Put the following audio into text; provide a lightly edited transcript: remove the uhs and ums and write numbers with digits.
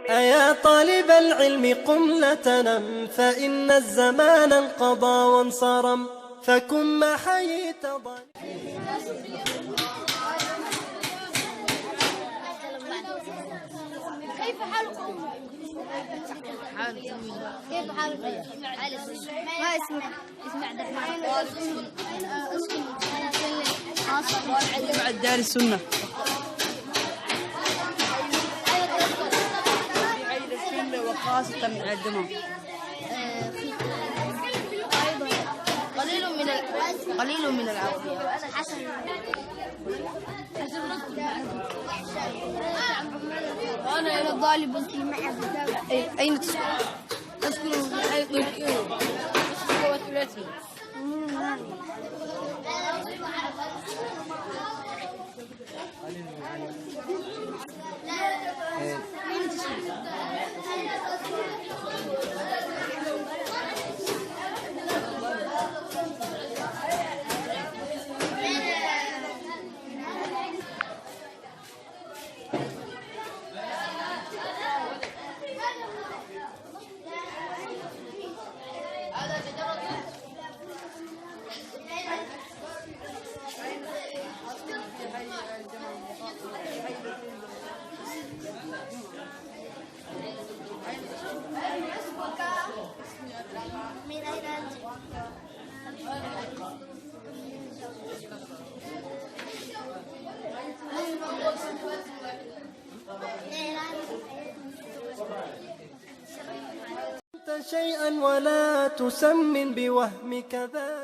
أيا طالب العلم قم لا تنم، فإن الزمان انقضى وانصرم، فكن ما حييت كيف حالكم؟ كيف حالك؟ ما اسمك؟ اسمي عبد الرحمن. اسكن مع الدار السنة. وخاصة مع الدمام. قليل من العربية. حسن. أنا طالب في معهد. أين تسكن؟ أسكن في حي طريقين. شيئا ولا تسمن بوهمك ذا